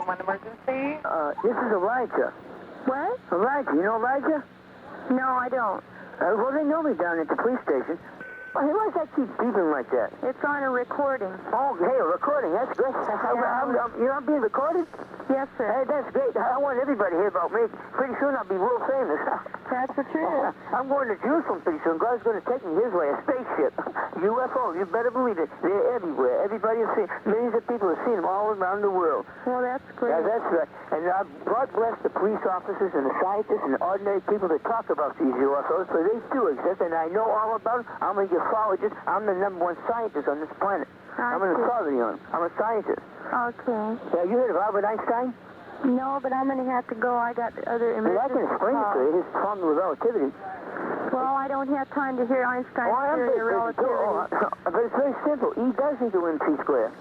911 emergency. This is Elijah. What? Elijah, you know Elijah? No, I don't. Well, they know me down at the police station. Well, hey, why does that keep beeping like that? It's on a recording. Oh, hey, a recording. That's great. You're not being recorded? Yes, sir. Hey, that's great. I want everybody to hear about me. Pretty soon I'll be world famous. That's the truth. I'm going to Jerusalem pretty soon. God's going to take me his way, a spaceship. UFOs, you better believe it. They're everywhere. Everybody has seen. Millions of people have seen them all around the world. Well, that's great. Yeah, that's right. And God bless the police officers and the scientists and the ordinary people that talk about these UFOs, for they do exist, and I know all about them. I'm a ufologist. I'm the #1 scientist on this planet. I'm an authority on them. I'm a scientist. Okay. Yeah, you heard of Albert Einstein? No, but I'm going to have to go. I got other Well, I can emergency explain it to calls. you, his formula of relativity. Well, I don't have time to hear Einstein's theory of relativity. But it's very simple. E does equal MC squared.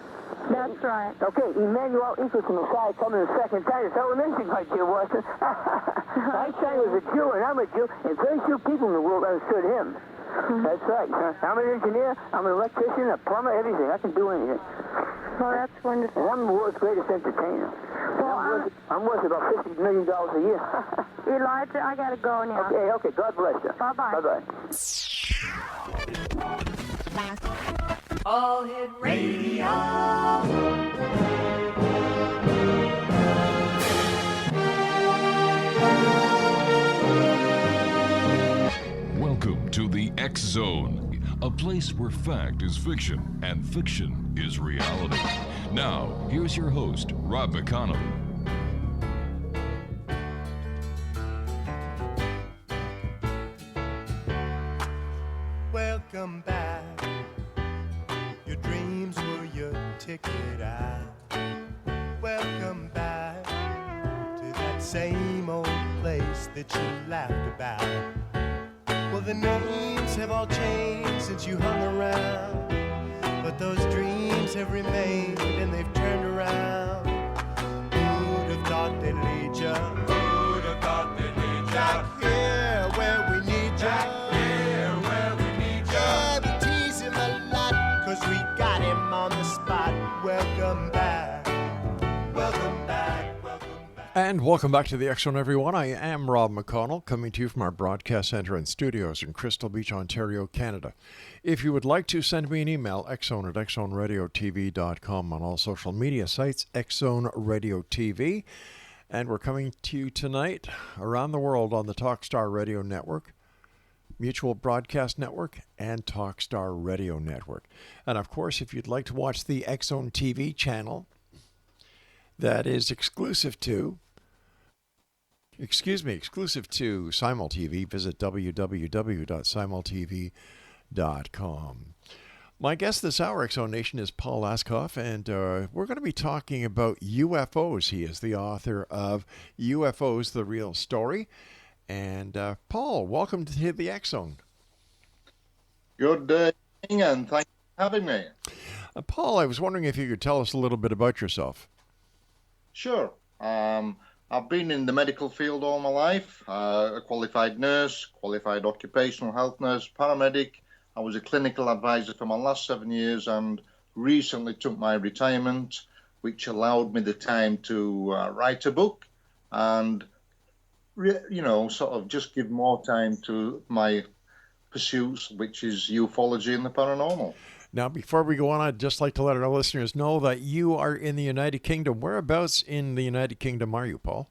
That's right. Okay, Emmanuel equals the Messiah coming the second time. It's elementary, my dear Watson. Einstein was a Jew, and I'm a Jew, and very few people in the world understood him. That's right. I'm an engineer, I'm an electrician, a plumber, everything. I can do anything. Well, that's wonderful. And I'm the world's greatest entertainer. Well, I'm worth about $50 million a year. Elijah, I got to go now. Okay, God bless you. Bye-bye. Bye-bye. All Hit Radio. Welcome to the X Zone, a place where fact is fiction and fiction is reality. Now, here's your host, Rob McConnell. Welcome back. Your dreams were your ticket out. Welcome back to that same old place that you laughed about. Well, the names have all changed since you hung around, but those dreams have remained and they've turned around. Who'd have thought they'd lead ya? Who'd have thought they'd lead ya? Back here where we need ya. Back here where we need ya. Yeah, we tease him a lot, 'cause we got him on the spot. Welcome back. Welcome back. Welcome back. And welcome back to the X Zone, everyone. I am Rob McConnell, coming to you from our broadcast center and studios in Crystal Beach, Ontario, Canada. If you would like to send me an email, xzone@xzoneradiotv.com, on all social media sites, Xzone Radio TV. And we're coming to you tonight around the world on the Talkstar Radio Network, Mutual Broadcast Network, and Talkstar Radio Network. And of course, if you'd like to watch the Xzone TV channel that is exclusive to Simul TV, visit www.simultv.com. My guest this hour, X-Zone Nation, is Paul Ascough, and we're going to be talking about UFOs. He is the author of UFOs, The Real Story. And Paul, welcome to the X-Zone. Good evening, and thank you for having me. Paul, I was wondering if you could tell us a little bit about yourself. Sure. I've been in the medical field all my life, a qualified nurse, qualified occupational health nurse, paramedic. I was a clinical advisor for my last 7 years and recently took my retirement, which allowed me the time to write a book and, sort of just give more time to my pursuits, which is ufology and the paranormal. Now, before we go on, I'd just like to let our listeners know that you are in the United Kingdom. Whereabouts in the United Kingdom are you, Paul?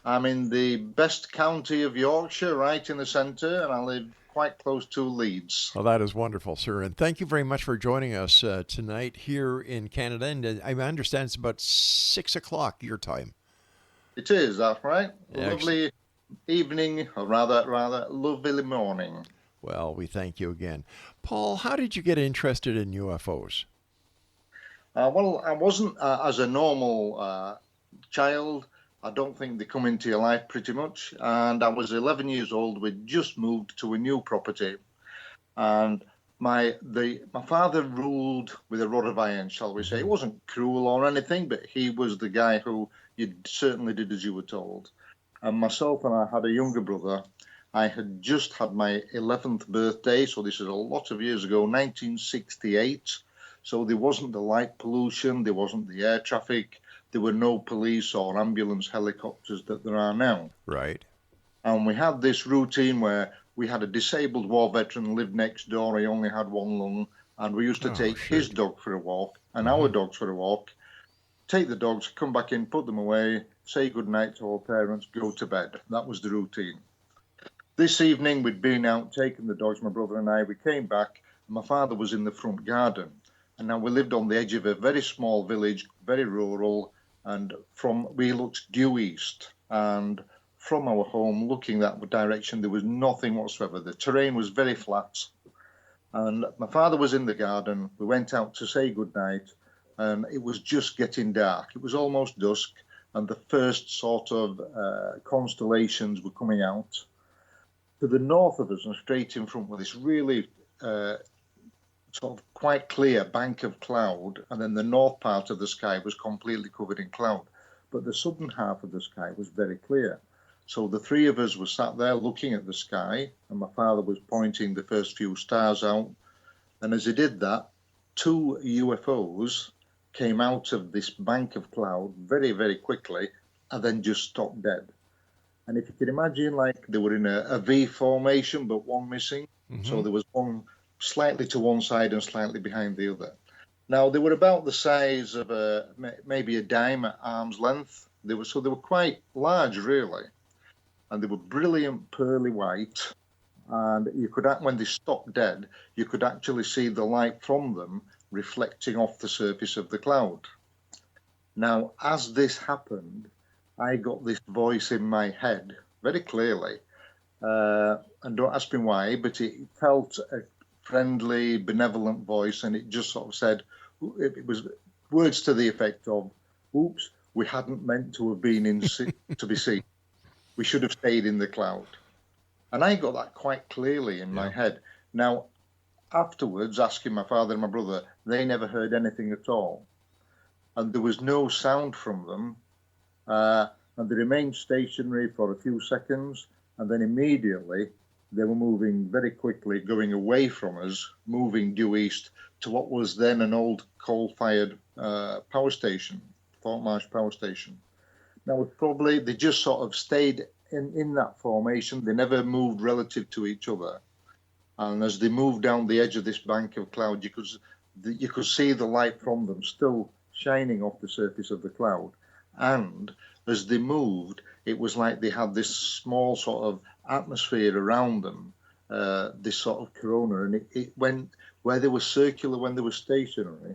I'm in the best county of Yorkshire, right in the centre, and I live quite close to Leeds. Well, that is wonderful, sir. And thank you very much for joining us tonight here in Canada. And I understand it's about 6 o'clock your time. It is, that's right. Yeah, Lovely evening, or rather lovely morning. Well, we thank you again. Paul, how did you get interested in UFOs? Well, I wasn't as a normal child. I don't think they come into your life pretty much. And I was 11 years old. We'd just moved to a new property. And my father ruled with a rod of iron, shall we say. He wasn't cruel or anything, but he was the guy who you certainly did as you were told. And myself and I had a younger brother. I had just had my 11th birthday, so this is a lot of years ago, 1968. So there wasn't the light pollution, there wasn't the air traffic, there were no police or ambulance helicopters that there are now. Right. And we had this routine where we had a disabled war veteran lived next door. He only had one lung. And we used to take his dog for a walk and our dogs for a walk, take the dogs, come back in, put them away, say goodnight to our parents, go to bed. That was the routine. This evening, we'd been out, taking the dogs, my brother and I. We came back, and my father was in the front garden. And now we lived on the edge of a very small village, very rural, and we looked due east. And from our home, looking that direction, there was nothing whatsoever. The terrain was very flat. And my father was in the garden. We went out to say goodnight, and it was just getting dark. It was almost dusk, and the first sort of constellations were coming out. To the north of us and straight in front was this really sort of quite clear bank of cloud, and then the north part of the sky was completely covered in cloud. But the southern half of the sky was very clear. So the three of us were sat there looking at the sky, and my father was pointing the first few stars out. And as he did that, 2 UFOs came out of this bank of cloud very, very quickly, and then just stopped dead. And if you can imagine, like they were in a V formation, but one missing. So there was one slightly to one side and slightly behind the other. Now, they were about the size of maybe a dime at arm's length. They were quite large, really. And they were brilliant pearly white. And you could, when they stopped dead, you could actually see the light from them reflecting off the surface of the cloud. Now, as this happened, I got this voice in my head very clearly. And don't ask me why, but it felt a friendly, benevolent voice, and it just sort of said, it was words to the effect of, oops, we hadn't meant to have been to be seen. We should have stayed in the cloud. And I got that quite clearly in my head. Now, afterwards, asking my father and my brother, they never heard anything at all. And there was no sound from them. And they remained stationary for a few seconds. And then immediately, they were moving very quickly, going away from us, moving due east to what was then an old coal-fired power station, Fort Marsh Power Station. Now, they just sort of stayed in that formation. They never moved relative to each other. And as they moved down the edge of this bank of cloud, you could see the light from them still shining off the surface of the cloud. And as they moved, it was like they had this small sort of atmosphere around them, this sort of corona. And it went where they were circular, when they were stationary.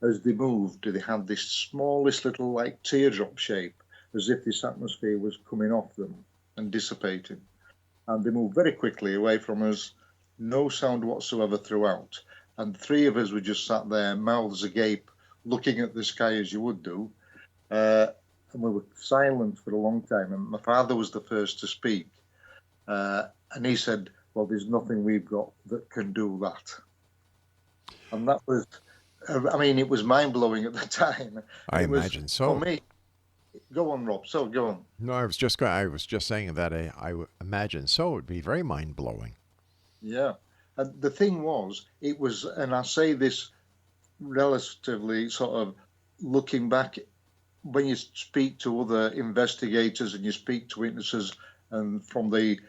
As they moved, they had this smallest little like teardrop shape, as if this atmosphere was coming off them and dissipating. And they moved very quickly away from us, no sound whatsoever throughout. And the three of us were just sat there, mouths agape, looking at the sky as you would do. And we were silent for a long time. And my father was the first to speak. And he said, well, there's nothing we've got that can do that. And that was, it was mind-blowing at the time. I imagine so. For me, go on, Rob. So go on. No, I was just saying that I imagine so. It would be very mind-blowing. Yeah. And the thing was, it was, and I say this relatively sort of looking back, when you speak to other investigators and you speak to witnesses, and from the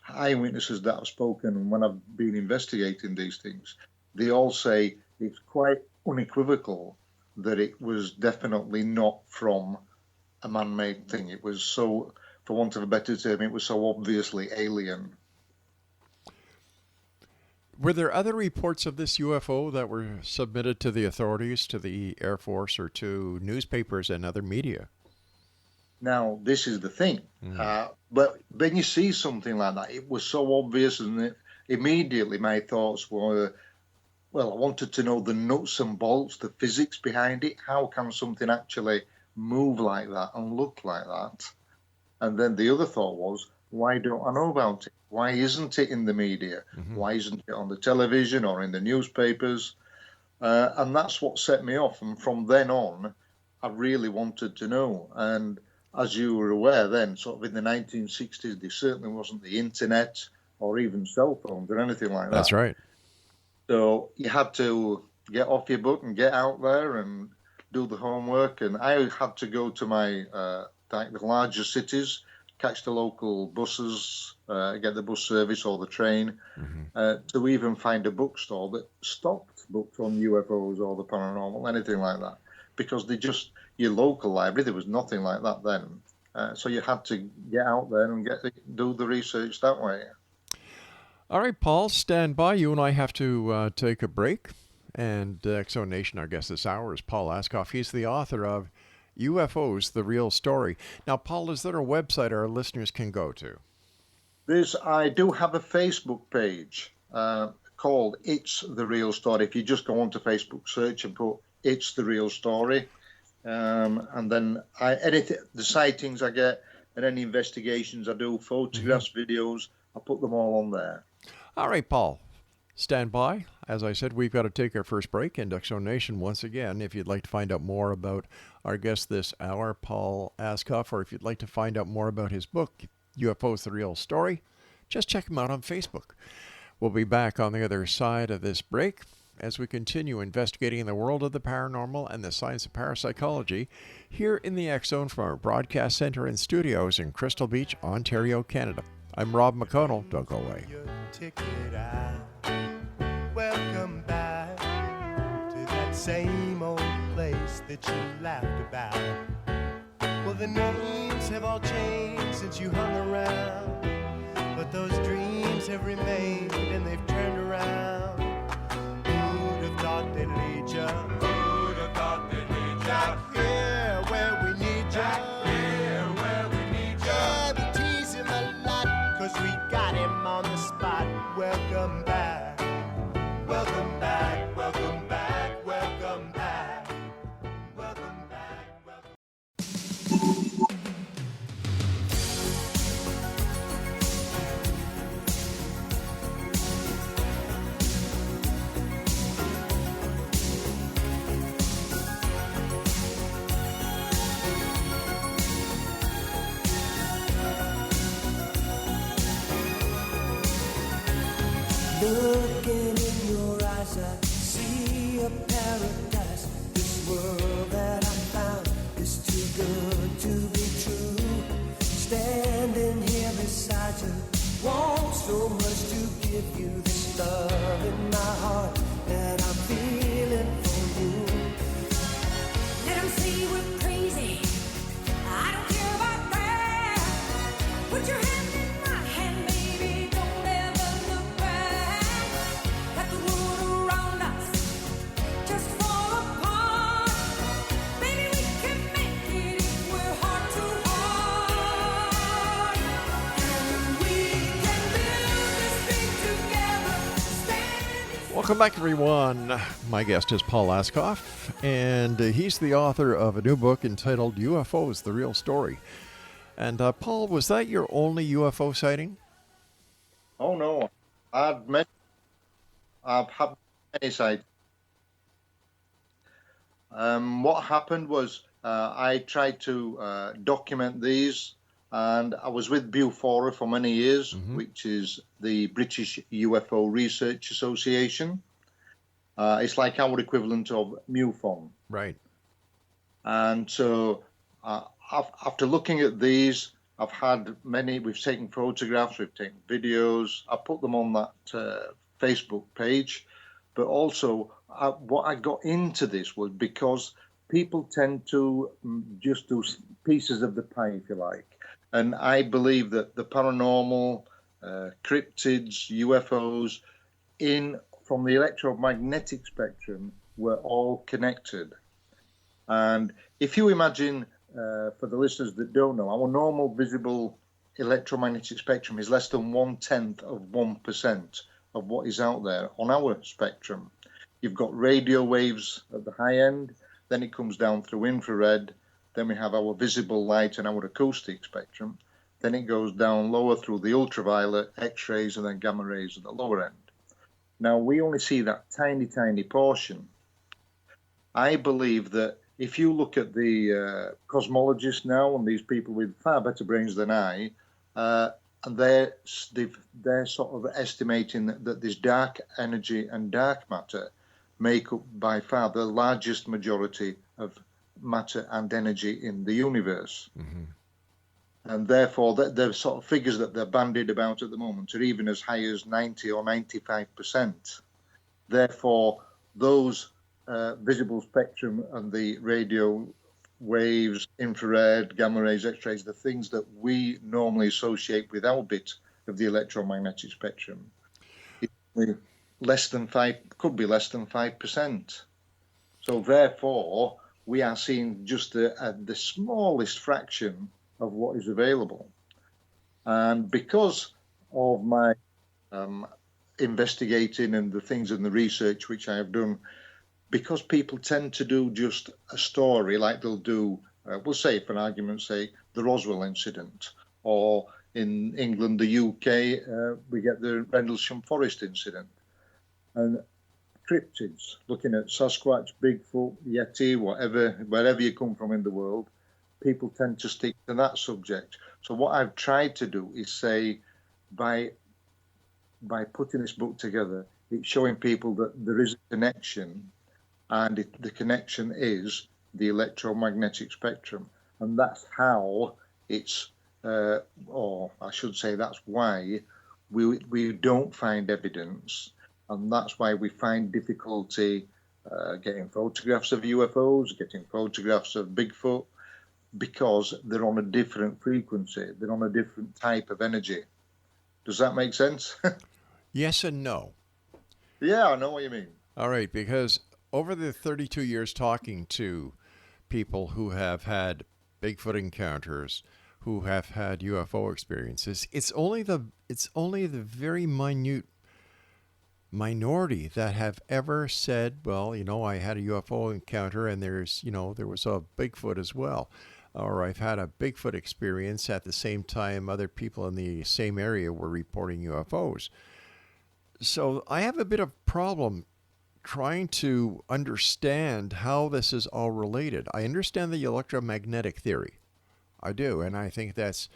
eyewitnesses that have spoken, and when I've been investigating these things, they all say it's quite unequivocal that it was definitely not from a man-made thing. It was so, for want of a better term, it was so obviously alien. Were there other reports of this UFO that were submitted to the authorities, to the Air Force, or to newspapers and other media? Now, this is the thing. But when you see something like that, it was so obvious, and immediately my thoughts were, well, I wanted to know the nuts and bolts, the physics behind it. How can something actually move like that and look like that? And then the other thought was, why don't I know about it? Why isn't it in the media? Why isn't it on the television or in the newspapers? And that's what set me off. And from then on, I really wanted to know. And as you were aware then, sort of in the 1960s, there certainly wasn't the internet or even cell phones or anything like that. That's right. So you had to get off your butt and get out there and do the homework, and I had to go to my like the larger cities, catch the local buses, get the bus service or the train, to even find a bookstore that stocked books on UFOs or the paranormal, anything like that. Because your local library, there was nothing like that then. So you had to get out there and do the research that way. All right, Paul, stand by. You and I have to take a break. And Exo Nation, our guest this hour is Paul Ascough. He's the author of UFOs, The Real Story. Now, Paul, is there a website our listeners can go to? I do have a Facebook page called It's The Real Story. If you just go onto Facebook, search and put It's The Real Story. And then the sightings I get and any investigations I do, photographs, videos, I put them all on there. All right, Paul. Stand by. As I said, we've got to take our first break. And Exo Nation, once again, if you'd like to find out more about our guest this hour, Paul Ascough, or if you'd like to find out more about his book, UFOs, The Real Story, just check him out on Facebook. We'll be back on the other side of this break as we continue investigating the world of the paranormal and the science of parapsychology here in the X Zone from our broadcast center and studios in Crystal Beach, Ontario, Canada. I'm Rob McConnell. Don't go away. Welcome back to that same old place that you laughed about. Well, the names have all changed since you hung around, but those dreams have remained and they've turned around. Who'd have thought they'd lead ya? Who'd have thought they'd lead ya? Back here where we need ya. Back here where we need ya. Yeah, we tease him a lot, 'cause we got him on the spot. Welcome back. Welcome back, welcome back, welcome back, welcome back, welcome. Looking in your eyes, I see a paradise. This world that I found is too good to be true. Standing here beside you, want so much to give you this love in my heart that I'm feeling for you. Let them say we're crazy, I don't care about that. Put your hand in my hand, baby, don't ever look back. Let the world around us just fall apart. Baby, we can make it if we're heart to heart. And we can build this thing together, standing. Welcome back, everyone. My guest is Paul Ascough, and he's the author of a new book entitled UFOs, The Real Story. And Paul, was that your only UFO sighting? Oh, no. I've had many sightings. What happened was I tried to document these, and I was with Bufora for many years, which is the British UFO Research Association. It's like our equivalent of MUFON. Right. And so after looking at these, I've had many, we've taken photographs, we've taken videos, I put them on that Facebook page, but also what I got into this was because people tend to just do pieces of the pie, if you like. And I believe that the paranormal, cryptids, UFOs, from the electromagnetic spectrum were all connected. And if you imagine, for the listeners that don't know, our normal visible electromagnetic spectrum is less than 1/10 of 1% of what is out there on our spectrum. You've got radio waves at the high end, then it comes down through infrared, then we have our visible light and our acoustic spectrum, then it goes down lower through the ultraviolet, X-rays, and then gamma rays at the lower end. Now, we only see that tiny, tiny portion. I believe that if you look at the cosmologists now, and these people with far better brains than I, and they're sort of estimating that there's dark energy and dark matter make up by far the largest majority of matter and energy in the universe. Mm-hmm. And therefore, the sort of figures that they're bandied about at the moment are even as high as 90 or 95%. Therefore, those visible spectrum and the radio waves, infrared, gamma rays, X-rays, the things that we normally associate with our bit of the electromagnetic spectrum, could be less than 5%. So therefore, we are seeing just the smallest fraction of what is available. And because of my investigating and the things in the research which I have done, because people tend to do just a story, like they'll do, we'll say for an argument's sake, the Roswell incident, or in England, the UK, we get the Rendlesham Forest incident. And cryptids, looking at Sasquatch, Bigfoot, Yeti, wherever you come from in the world, people tend to stick to that subject. So what I've tried to do is say, by putting this book together, it's showing people that there is a connection, and the connection is the electromagnetic spectrum. And that's how it's, or I should say that's why we don't find evidence, and that's why we find difficulty getting photographs of UFOs, getting photographs of Bigfoot, because they're on a different frequency, they're on a different type of energy. Does that make sense? Yes and no. Yeah, I know what you mean. All right, because over the 32 years talking to people who have had Bigfoot encounters, who have had UFO experiences, it's only the very minute minority that have ever said, well, I had a UFO encounter and there was a Bigfoot as well. Or I've had a Bigfoot experience at the same time other people in the same area were reporting UFOs. So I have a bit of problem trying to understand how this is all related. I understand the electromagnetic theory. I do, and I think that's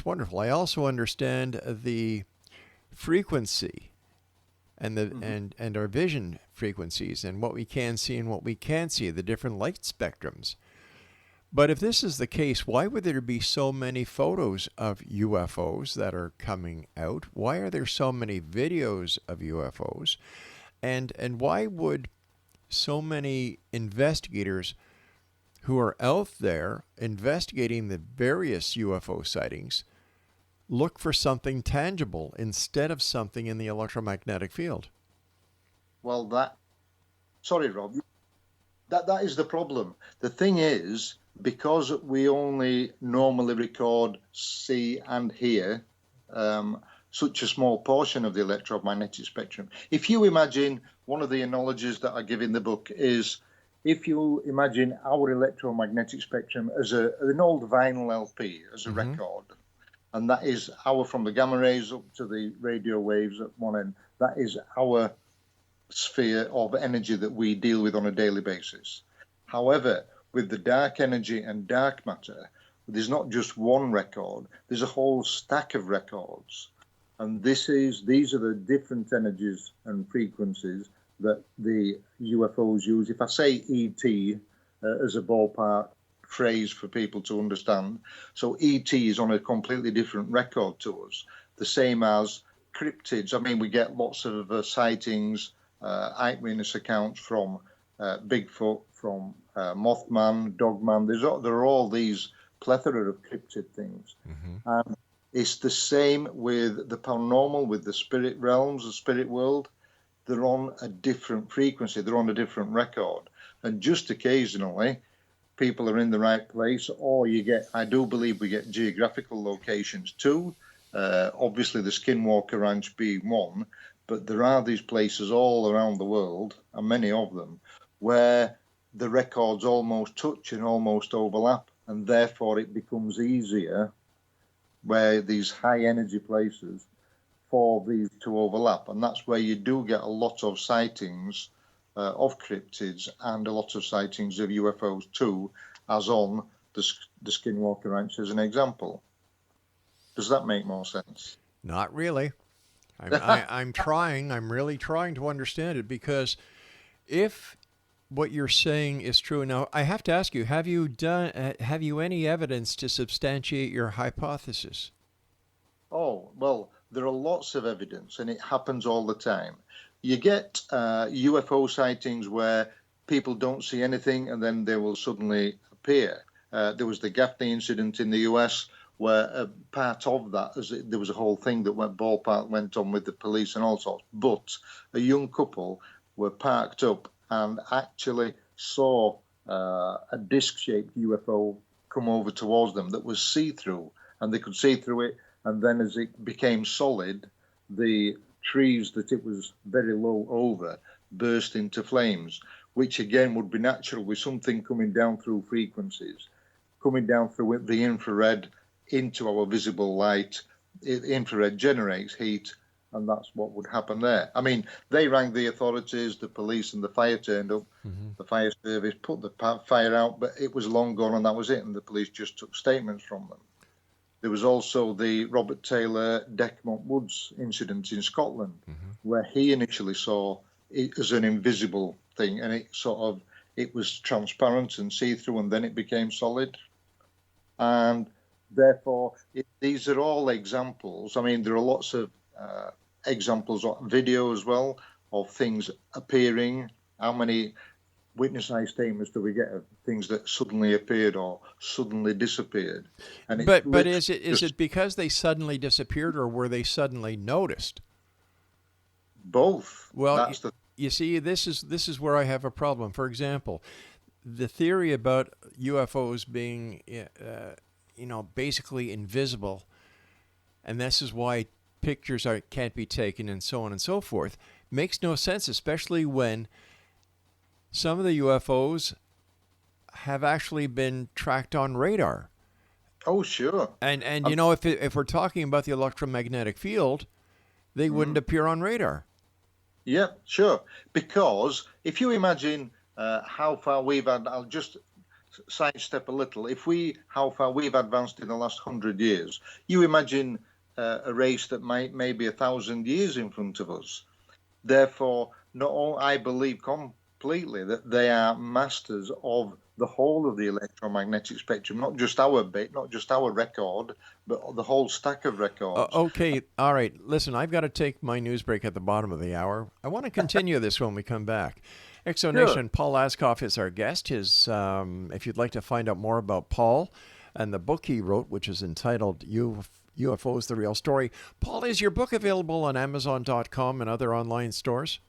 wonderful. I also understand the frequency and and our vision frequencies and what we can see and what we can't see, the different light spectrums. But if this is the case, why would there be so many photos of UFOs that are coming out? Why are there so many videos of UFOs? And why would so many investigators who are out there investigating the various UFO sightings look for something tangible instead of something in the electromagnetic field? Well, sorry, Rob, that is the problem. The thing is, because we only normally record, see and hear such a small portion of the electromagnetic spectrum. If you imagine, one of the analogies that I give in the book is, if you imagine our electromagnetic spectrum as an old vinyl LP, as a record, and that is from the gamma rays up to the radio waves at one end, that is our sphere of energy that we deal with on a daily basis. However, with the dark energy and dark matter, there's not just one record, there's a whole stack of records. And these are the different energies and frequencies that the UFOs use. If I say ET as a ballpark phrase for people to understand, so ET is on a completely different record to us, the same as cryptids. I mean, we get lots of sightings, eyewitness accounts from Bigfoot, from Mothman, Dogman. There are all these plethora of cryptid things. And it's the same with the paranormal, with the spirit realms, the spirit world. They're on a different frequency. They're on a different record. And just occasionally, people are in the right place, or I do believe we get geographical locations too. Obviously, the Skinwalker Ranch being one, but there are these places all around the world, and many of them, where the records almost touch and almost overlap, and therefore it becomes easier, where these high energy places, for these to overlap. And that's where you do get a lot of sightings of cryptids and a lot of sightings of UFOs too, as on the Skinwalker Ranch as an example. Does that make more sense? Not really. I'm trying. I'm really trying to understand it, because if what you're saying is true, now I have to ask you: have you any evidence to substantiate your hypothesis? Oh, well, there are lots of evidence, and it happens all the time. You get UFO sightings where people don't see anything, and then they will suddenly appear. There was the Gaffney incident in the US, where part of that, there was a whole thing that went on with the police and all sorts. But a young couple were parked up and actually saw a disc-shaped UFO come over towards them that was see-through, and they could see through it. And then as it became solid, the trees that it was very low over burst into flames, which again would be natural with something coming down through frequencies, coming down through the infrared into our visible light. Infrared generates heat, and that's what would happen there. I mean, they rang the authorities, the police and the fire turned up. The fire service put the fire out, but it was long gone and that was it, and the police just took statements from them. There was also the Robert Taylor Decmont Woods incident in Scotland, where he initially saw it as an invisible thing, and it was transparent and see-through, and then it became solid. And therefore, these are all examples. I mean, there are lots of examples on video as well of things appearing. How many witness eye statements do we get of things that suddenly appeared or suddenly disappeared? And but is it because they suddenly disappeared, or were they suddenly noticed? Both. Well, you see, this is where I have a problem. For example, the theory about UFOs being basically invisible, and this is why pictures can't be taken and so on and so forth, makes no sense, especially when some of the UFOs have actually been tracked on radar. Oh, sure. And if we're talking about the electromagnetic field, they wouldn't appear on radar. Yeah, sure. Because if you imagine how far we've had, I'll just sidestep a little. How far we've advanced in the last 100 years, you imagine a race that may be 1,000 years in front of us. Therefore, I believe completely that they are masters of the whole of the electromagnetic spectrum, not just our bit, not just our record, but the whole stack of records. Okay, all right. Listen, I've got to take my news break at the bottom of the hour. I want to continue this when we come back. Exonation, sure. Paul Ascough is our guest. If you'd like to find out more about Paul and the book he wrote, which is entitled UFOs, The Real Story. Paul, is your book available on Amazon.com and other online stores?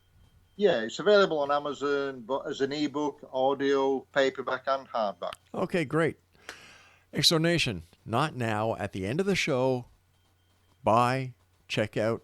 Yeah, it's available on Amazon, but as an ebook, audio, paperback, and hardback. Okay, great. Exonation, not now. At the end of the show, buy, check out,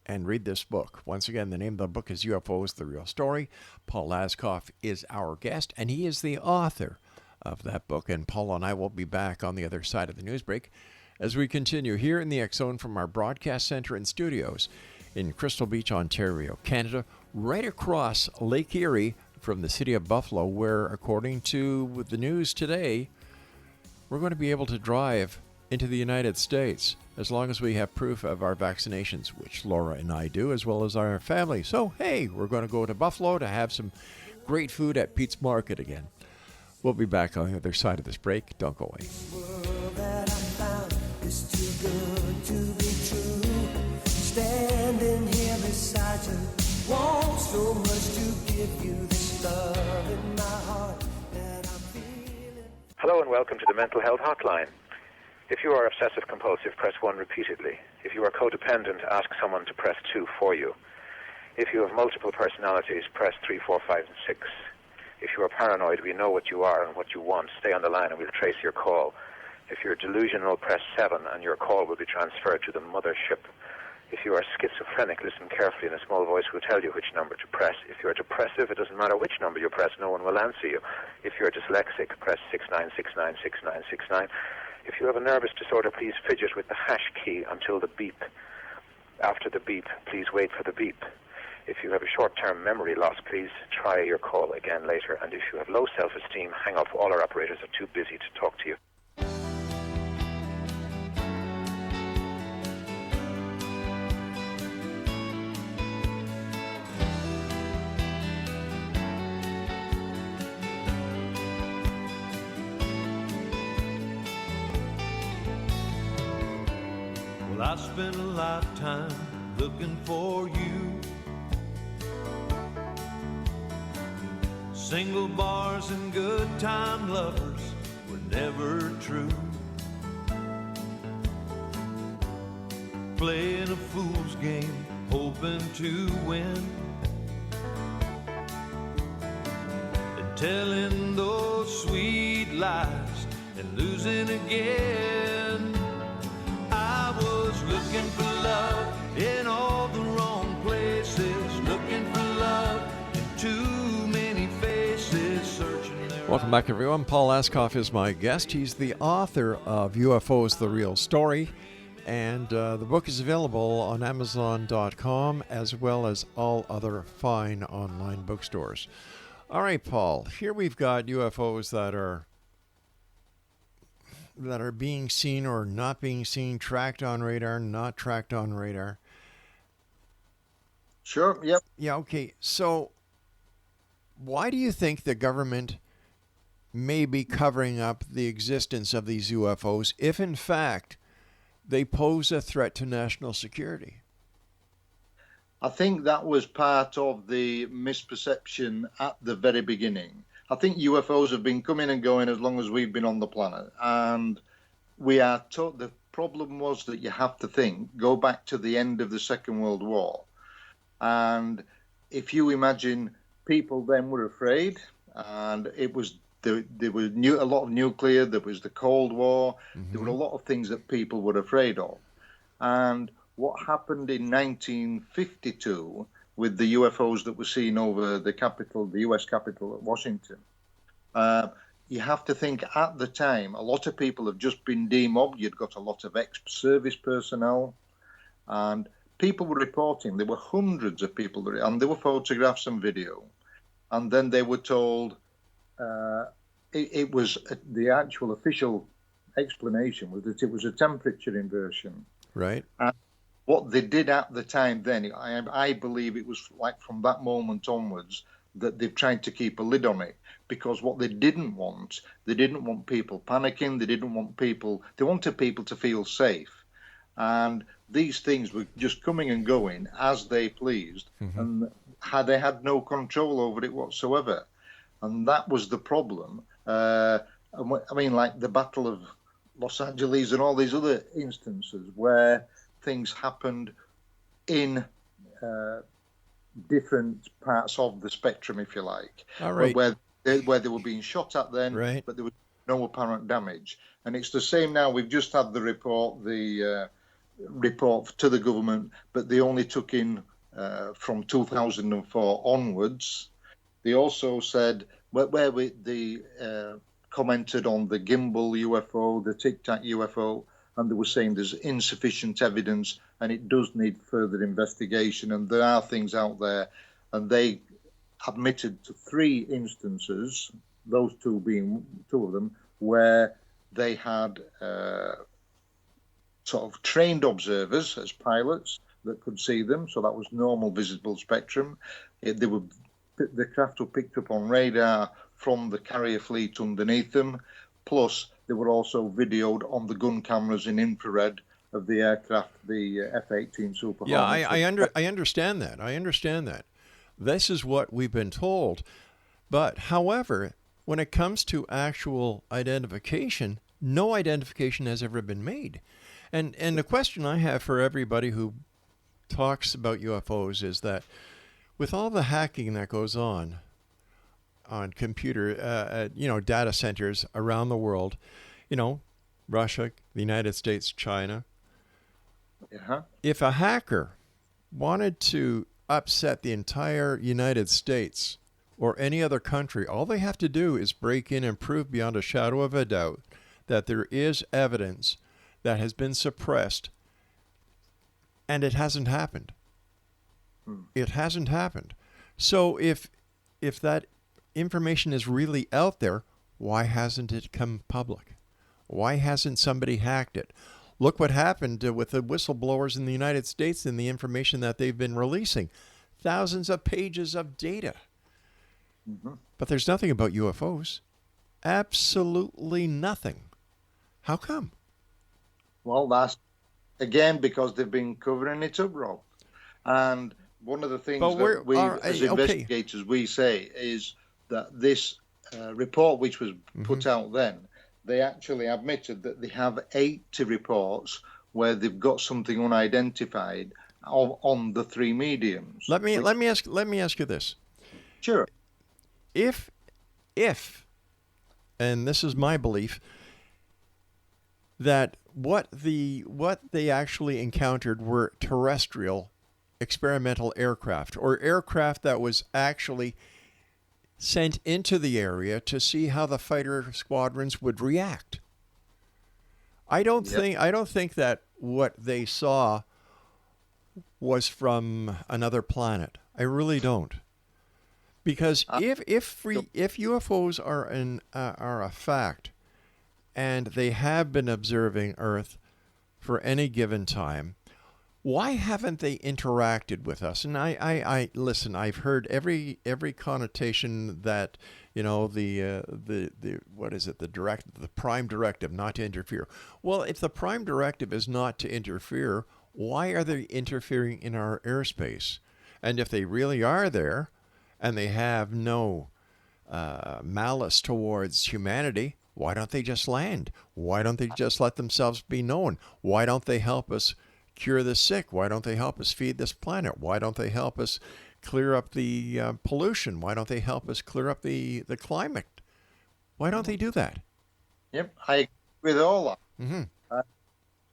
and read this book. Once again, the name of the book is UFOs, The Real Story. Paul Ascough is our guest, and he is the author of that book. And Paul and I will be back on the other side of the news break as we continue here in the X Zone from our broadcast center and studios in Crystal Beach, Ontario, Canada, right across Lake Erie from the city of Buffalo, where, according to the news today, we're going to be able to drive into the United States as long as we have proof of our vaccinations, which Laura and I do, as well as our family. So, hey, we're going to go to Buffalo to have some great food at Pete's Market again. We'll be back on the other side of this break. Don't go away. Standing here beside you, want so much to give you this love in my heart that I'm feeling. Hello and welcome to the Mental Health Hotline. If you are obsessive compulsive, press 1 repeatedly. If you are codependent, ask someone to press 2 for you. If you have multiple personalities, press 3, 4, 5, and 6. If you are paranoid, we know what you are and what you want. Stay on the line and we'll trace your call. If you're delusional, press 7 and your call will be transferred to the mothership. If you are schizophrenic, listen carefully and a small voice will tell you which number to press. If you are depressive, it doesn't matter which number you press, no one will answer you. If you are dyslexic, press 69696969. If you have a nervous disorder, please fidget with the hash key until the beep. After the beep, please wait for the beep. If you have a short-term memory loss, please try your call again later. And if you have low self-esteem, hang up. All our operators are too busy to talk to you. Well, I spent a lifetime looking for you. Single bars and good time lovers were never true. Playing a fool's game, hoping to win, and telling those sweet lies and losing again. I was looking for love in all the wrong places, looking for love in too many faces, searching there. Welcome back, everyone. Paul Ascough is my guest. He's the author of UFOs, The Real Story. And the book is available on Amazon.com as well as all other fine online bookstores. All right, Paul, here we've got UFOs that are being seen or not being seen, tracked on radar, not tracked on radar. Sure, yep. Yeah, okay. So why do you think the government may be covering up the existence of these UFOs if, in fact, they pose a threat to national security? I think that was part of the misperception at the very beginning. I think UFOs have been coming and going as long as we've been on the planet. And we are taught the problem was that you have to go back to the end of the Second World War. And if you imagine, people then were afraid, and it was there was a lot of nuclear, there was the Cold War, there were a lot of things that people were afraid of. And what happened in 1952 with the UFOs that were seen over the capital, the US capital at Washington, you have to think at the time, a lot of people have just been demobbed. You'd got a lot of ex-service personnel, and people were reporting. There were hundreds of people, and there were photographs and video. And then they were told, it was the actual official explanation was that it was a temperature inversion. Right. And what they did at the time then, I believe it was like from that moment onwards that they've tried to keep a lid on it, because what they didn't want people panicking. They wanted people to feel safe. And these things were just coming and going as they pleased, and they had no control over it whatsoever. And that was the problem. I mean, like the Battle of Los Angeles and all these other instances where things happened in different parts of the spectrum, if you like. All right. Where they were being shot at then, right, but there was no apparent damage. And it's the same now. We've just had the report, report to the government, but they only took in from 2004 onwards. They also said they commented on the gimbal UFO, the Tic Tac UFO, and they were saying there's insufficient evidence and it does need further investigation. And there are things out there, and they admitted to 3 instances, those 2 being 2 of them, where they had sort of trained observers as pilots that could see them, so that was normal visible spectrum. The craft were picked up on radar from the carrier fleet underneath them, plus they were also videoed on the gun cameras in infrared of the aircraft, the F-18 Super Hornet. Yeah, I understand that. I understand that. This is what we've been told. But, however, when it comes to actual identification, no identification has ever been made. And the question I have for everybody who talks about UFOs is that with all the hacking that goes on computer, data centers around the world, Russia, the United States, China, if a hacker wanted to upset the entire United States or any other country, all they have to do is break in and prove beyond a shadow of a doubt that there is evidence that has been suppressed, and it hasn't happened. It hasn't happened. So if that information is really out there, why hasn't it come public? Why hasn't somebody hacked it? Look what happened with the whistleblowers in the United States and the information that they've been releasing. Thousands of pages of data. But there's nothing about UFOs. Absolutely nothing. How come? Well, again, because they've been covering it up, Rob. And one of the things But that we, as okay. investigators, we say is that this report, which was put out then, they actually admitted that they have 80 reports where they've got something unidentified on the three mediums. Let me ask you this. Sure. If, and this is my belief, that what they actually encountered were terrestrial experimental aircraft, or aircraft that was actually sent into the area to see how the fighter squadrons would react. I don't think that what they saw was from another planet. I really don't. Because if UFOs are a fact, and they have been observing Earth for any given time, why haven't they interacted with us? And I listen. I've heard every connotation that, you know, the what is it? The prime directive not to interfere. Well, if the prime directive is not to interfere, why are they interfering in our airspace? And if they really are there, and they have no malice towards humanity, why don't they just land? Why don't they just let themselves be known? Why don't they help us cure the sick? Why don't they help us feed this planet? Why don't they help us clear up the pollution? Why don't they help us clear up the climate? Why don't they do that? Yep, I agree with all that. Mm-hmm.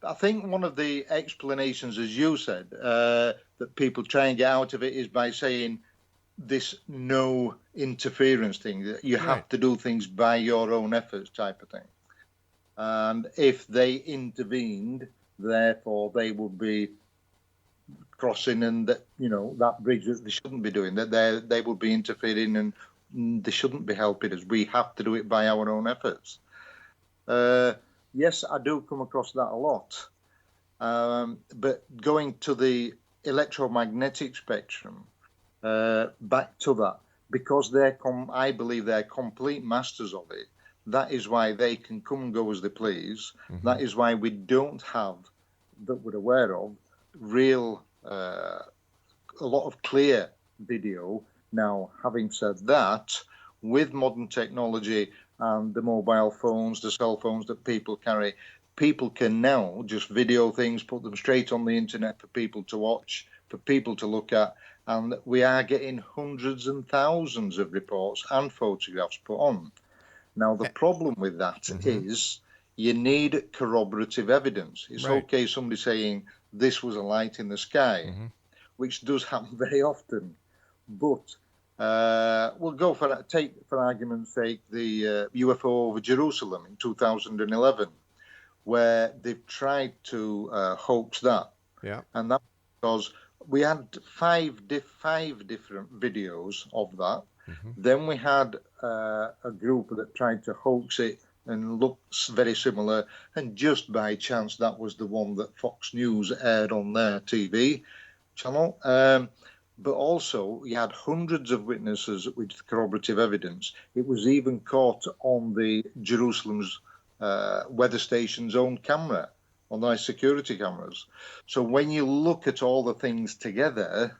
I think one of the explanations, as you said, that people try and get out of it is by saying this no interference thing, that you have to do things by your own efforts type of thing. And if they intervened, therefore they would be crossing, and that, you know, that bridge that they shouldn't be doing, that they would be interfering, and they shouldn't be helping us. We have to do it by our own efforts. Yes, I do come across that a lot. But going to the electromagnetic spectrum, back to that, because I believe they're complete masters of it. That is why they can come and go as they please. Mm-hmm. That is why we don't have, that we're aware of, real, a lot of clear video. Now, having said that, with modern technology and the mobile phones, the cell phones that people carry, people can now just video things, put them straight on the internet for people to watch, for people to look at. And we are getting hundreds and thousands of reports and photographs put on. Now, the problem with that is you need corroborative evidence. It's okay somebody saying this was a light in the sky, which does happen very often. But we'll go for argument's sake, the UFO over Jerusalem in 2011, where they've tried to hoax that. Yeah. And that's because we had five different videos of that. Then we had a group that tried to hoax it and looks very similar, and just by chance that was the one that Fox News aired on their TV channel. But also you had hundreds of witnesses with corroborative evidence. It was even caught on the Jerusalem's weather station's own camera, on their security cameras. So when you look at all the things together,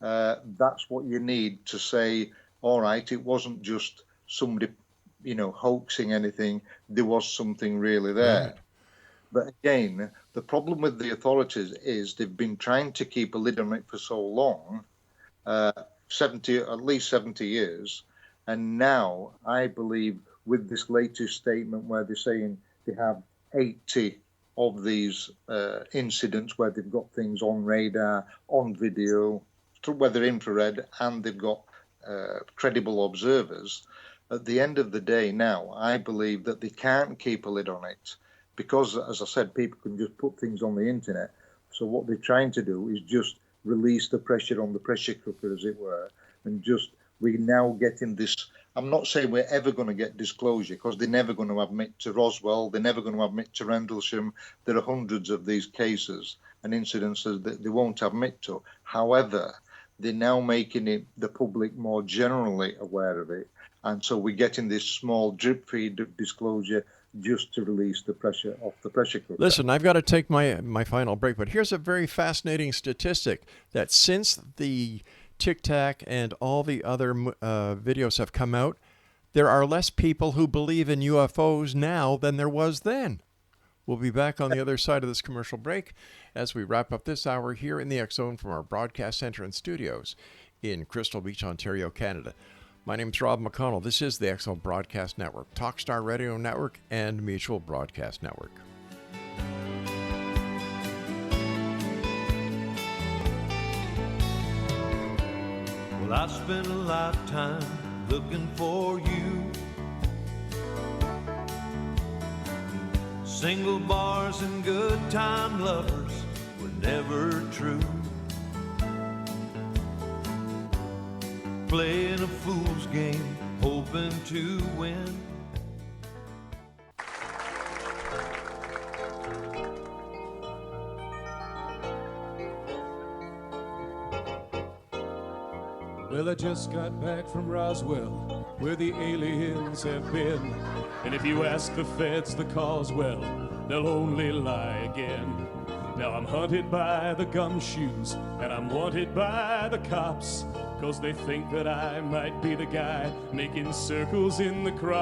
that's what you need to say, all right, it wasn't just somebody, you know, hoaxing anything. There was something really there. Right. But again, the problem with the authorities is they've been trying to keep a lid on it for so long, at least 70 years. And now I believe with this latest statement where they're saying they have 80 of these incidents where they've got things on radar, on video, whether infrared, and they've got credible observers. At the end of the day now, I believe that they can't keep a lid on it because, as I said, people can just put things on the internet. So what they're trying to do is just release the pressure on the pressure cooker, as it were, and just we're now getting this. I'm not saying we're ever going to get disclosure, because they're never going to admit to Roswell, they're never going to admit to Rendlesham. There are hundreds of these cases and incidences that they won't admit to. However, they're now making it the public more generally aware of it. And so we're getting this small drip feed of disclosure just to release the pressure off the pressure cooker. Listen, I've got to take my final break, but here's a very fascinating statistic that since the Tic Tac and all the other videos have come out, there are less people who believe in UFOs now than there was then. We'll be back on the other side of this commercial break as we wrap up this hour here in the X Zone from our broadcast center and studios in Crystal Beach, Ontario, Canada. My name is Rob McConnell. This is the X Zone Broadcast Network, Talkstar Radio Network, and Mutual Broadcast Network. Well, I spent a lifetime looking for you. Single bars and good time lovers were never true. Playing a fool's game, hoping to win. Well, I just got back from Roswell, where the aliens have been. And if you ask the feds the cause, well, they'll only lie again. Now I'm hunted by the gumshoes, and I'm wanted by the cops, 'cause they think that I might be the guy making circles in the crops.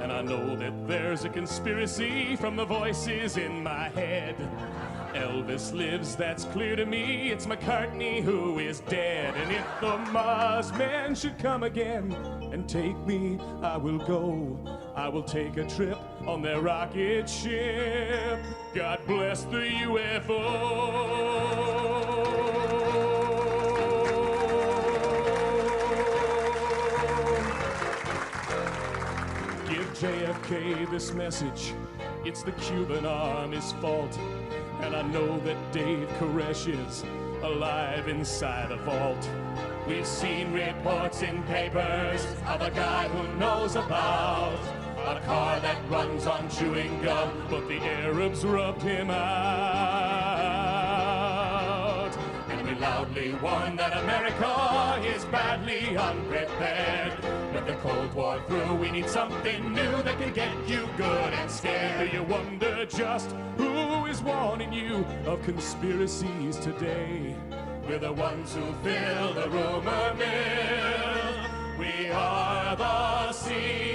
And I know that there's a conspiracy from the voices in my head. Elvis lives, that's clear to me. It's McCartney who is dead. And if the Mars man should come again and take me, I will go. I will take a trip on their rocket ship. God bless the UFO. Give JFK this message. It's the Cuban Army's fault. And I know that Dave Koresh is alive inside a vault. We've seen reports in papers of a guy who knows about a car that runs on chewing gum, but the Arabs rubbed him out. And we loudly warn that America is badly unprepared. With the Cold War through, we need something new that can get you good and scared. Do you wonder just who is warning you of conspiracies today? We're the ones who fill the rumor mill. We are the CIA.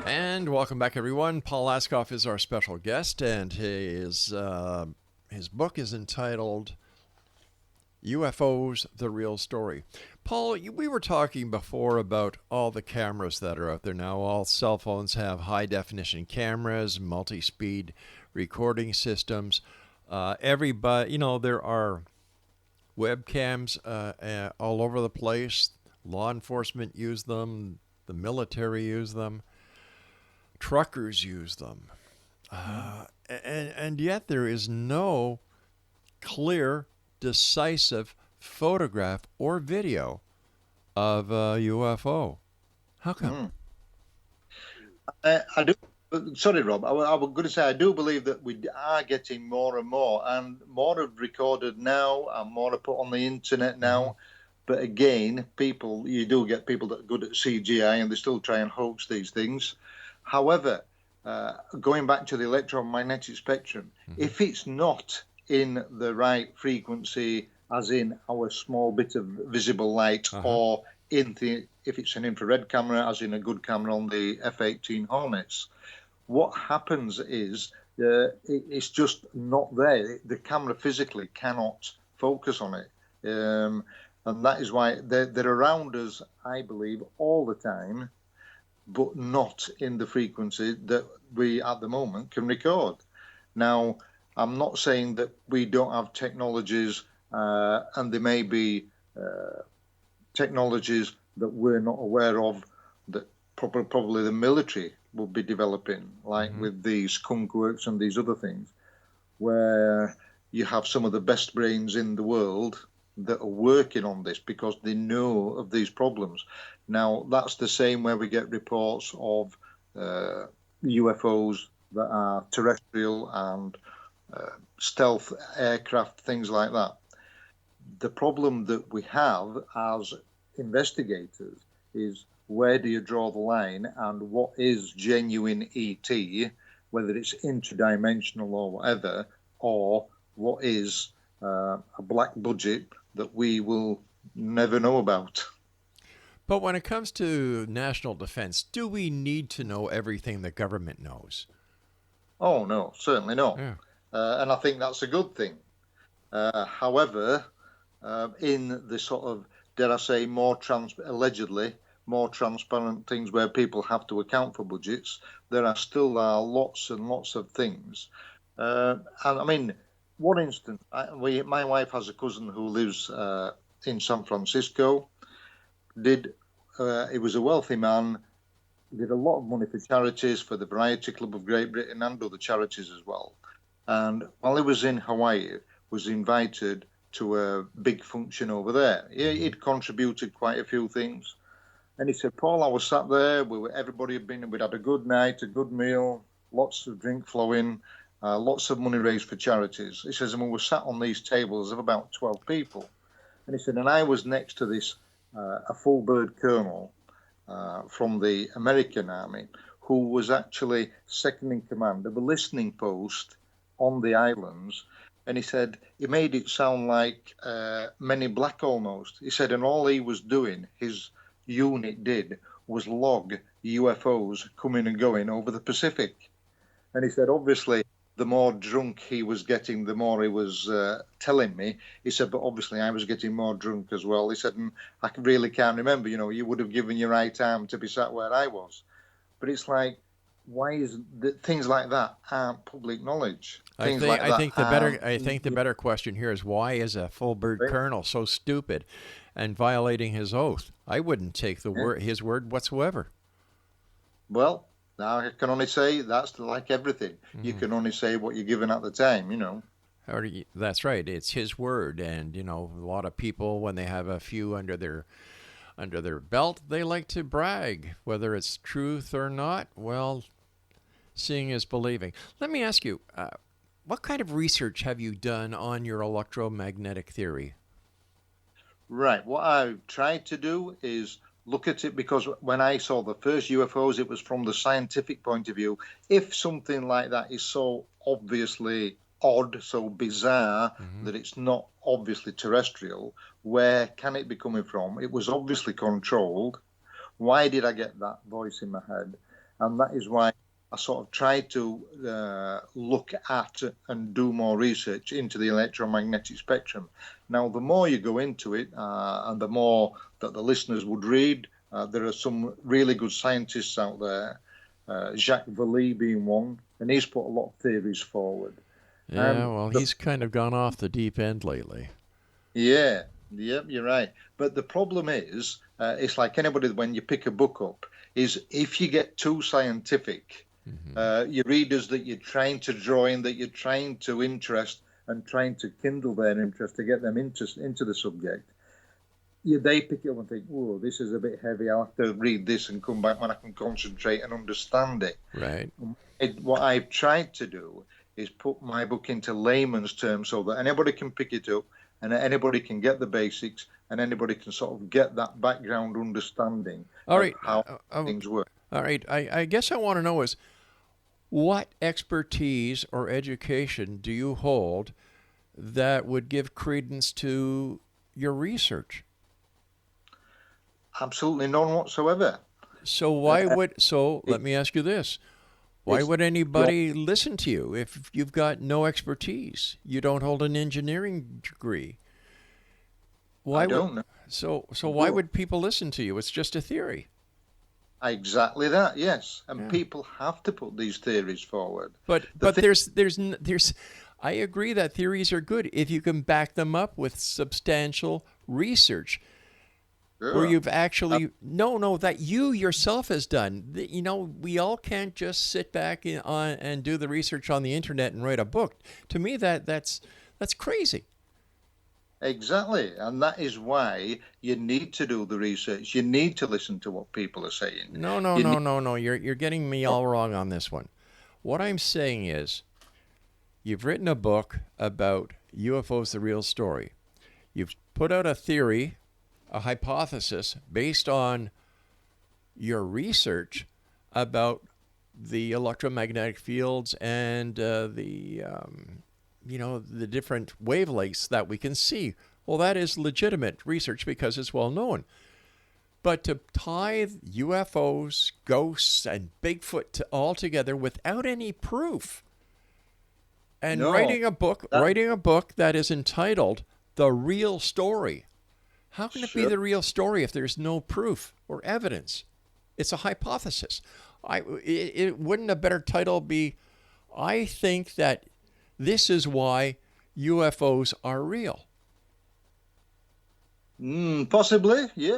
And welcome back, everyone. Paul Ascough is our special guest, and his book is entitled UFOs, The Real Story. Paul, we were talking before about all the cameras that are out there now. All cell phones have high-definition cameras, multi-speed recording systems. Everybody, there are webcams all over the place. Law enforcement use them. The military use them. Truckers use them. And yet there is no clear, decisive photograph or video of a UFO. How come? I do. Sorry, Rob. I was going to say I do believe that we are getting more and more are recorded now, and more are put on the internet now. But again, you do get people that are good at CGI, and they still try and hoax these things. However, going back to the electromagnetic spectrum, if it's not in the right frequency, as in our small bit of visible light, or if it's an infrared camera, as in a good camera on the F-18 Hornets, what happens is it's just not there. The camera physically cannot focus on it. And that is why they're around us, I believe, all the time, but not in the frequency that we, at the moment, can record. Now, I'm not saying that we don't have technologies, and there may be technologies that we're not aware of that probably the military will be developing, like with these skunk works and these other things, where you have some of the best brains in the world that are working on this because they know of these problems. Now, that's the same where we get reports of UFOs that are terrestrial and stealth aircraft, things like that. the problem that we have as investigators is, where do you draw the line, and what is genuine ET, whether it's interdimensional or whatever, or what is a black budget that we will never know about. But when it comes to national defense, do we need to know everything the government knows? Oh, no, certainly not. Yeah. And I think that's a good thing. However, in the sort of, dare I say, allegedly more transparent things where people have to account for budgets, there are still lots and lots of things. And I mean, one instance, my wife has a cousin who lives in San Francisco. He was a wealthy man, did a lot of money for charities, for the Variety Club of Great Britain and other charities as well. And while he was in Hawaii, was invited to a big function over there. He'd contributed quite a few things. And he said, Paul, I was sat there, everybody had been, we'd had a good night, a good meal, lots of drink flowing, lots of money raised for charities. He says, and we were sat on these tables of about 12 people. And he said, and I was next to this, a full bird colonel from the American Army, who was actually second in command of a listening post on the islands. And he said, he made it sound like Men in Black almost. He said, and all he was doing, his unit did, was log UFOs coming and going over the Pacific. And he said, obviously, the more drunk he was getting, the more he was telling me. He said, but obviously I was getting more drunk as well. He said, and I really can't remember, you would have given your right arm to be sat where I was. But it's like, why is things like that aren't public knowledge? I think the better question here is, why is a full bird colonel so stupid and violating his oath? I wouldn't take his word whatsoever. Well, now I can only say that's like everything. You can only say what you're given at the time, That's right. It's his word, and a lot of people, when they have a few under their belt, they like to brag, whether it's truth or not. Well, seeing is believing. Let me ask you, what kind of research have you done on your electromagnetic theory? Right. What I've tried to do is look at it, because when I saw the first UFOs, it was from the scientific point of view. If something like that is so obviously odd, so bizarre, that it's not obviously terrestrial, where can it be coming from? It was obviously controlled. Why did I get that voice in my head? And that is why I sort of tried to look at and do more research into the electromagnetic spectrum. Now, the more you go into it, and the more that the listeners would read, there are some really good scientists out there, Jacques Vallée being one, and he's put a lot of theories forward. Yeah, he's kind of gone off the deep end lately. Yeah, you're right. But the problem is, it's like anybody, when you pick a book up, is if you get too scientific, your readers that you're trying to draw in, that you're trying to interest and trying to kindle their interest to get them into the subject, they pick it up and think, oh, this is a bit heavy. I'll have to read this and come back when I can concentrate and understand it. Right. What I've tried to do is put my book into layman's terms so that anybody can pick it up and anybody can get the basics and anybody can sort of get that background understanding of how things work. All right. I guess I want to know is, what expertise or education do you hold that would give credence to your research? Absolutely none whatsoever. So let me ask you this. Why would anybody listen to you if you've got no expertise? You don't hold an engineering degree. I don't know. So why would people listen to you? It's just a theory. Exactly that, yes. And people have to put these theories forward. But there's I agree that theories are good if you can back them up with substantial research. Sure. Where you've actually that you yourself has done. We all can't just sit back and do the research on the internet and write a book. To me, that's crazy. Exactly, and that is why you need to do the research. You need to listen to what people are saying. No. You're getting me all wrong on this one. What I'm saying is, you've written a book about UFOs, the real story. You've put out a theory, a hypothesis based on your research about the electromagnetic fields and the different wavelengths that we can see. Well, that is legitimate research because it's well known. But to tie UFOs, ghosts, and Bigfoot all together without any proof, and writing a book that is entitled "The Real Story." How can it be the real story if there's no proof or evidence? It's a hypothesis. It wouldn't a better title be, I think that this is why UFOs are real? Possibly, yeah.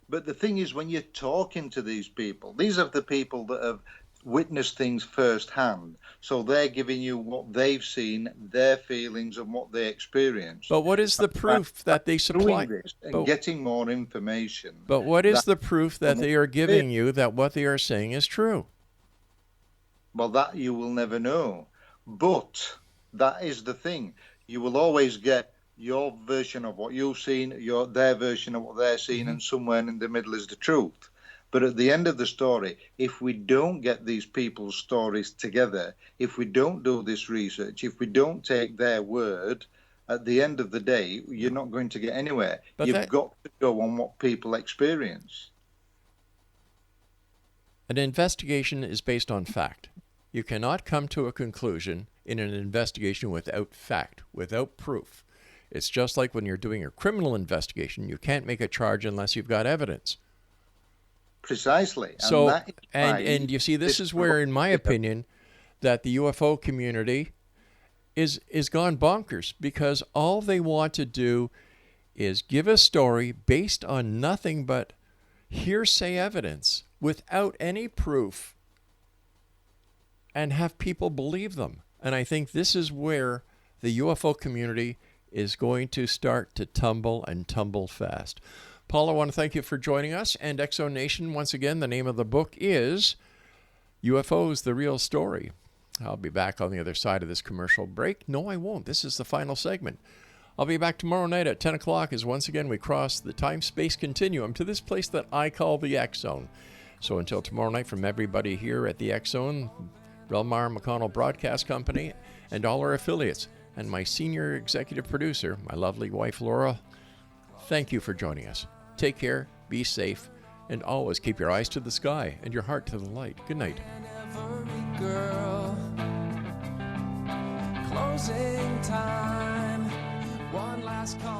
But the thing is, when you're talking to these people, these are the people that have witnessed things firsthand. So they're giving you what they've seen, their feelings, and what they experienced. But what is the proof that they supply? And getting more information. But what is the proof that they are giving you that what they are saying is true? Well, that you will never know. But that is the thing. You will always get your version of what you've seen, their version of what they're seeing, and somewhere in the middle is the truth. But at the end of the story, if we don't get these people's stories together, if we don't do this research, if we don't take their word, at the end of the day, you're not going to get anywhere. You've got to go on what people experience. An investigation is based on fact. You cannot come to a conclusion in an investigation without fact, without proof. It's just like when you're doing a criminal investigation, you can't make a charge unless you've got evidence. Precisely. So, and you see, this is where, in my opinion, that the UFO community is gone bonkers, because all they want to do is give a story based on nothing but hearsay evidence without any proof and have people believe them. And I think this is where the UFO community is going to start to tumble and tumble fast. Paul, I want to thank you for joining us. And Exo Nation, once again, the name of the book is UFOs, The Real Story. I'll be back on the other side of this commercial break. No, I won't. This is the final segment. I'll be back tomorrow night at 10 o'clock as once again we cross the time-space continuum to this place that I call the X Zone. So until tomorrow night, from everybody here at the X Zone, REL-MAR McConnell Broadcast Company, and all our affiliates, and my senior executive producer, my lovely wife Laura, thank you for joining us. Take care, be safe, and always keep your eyes to the sky and your heart to the light. Good night. Every girl, closing time, one last call.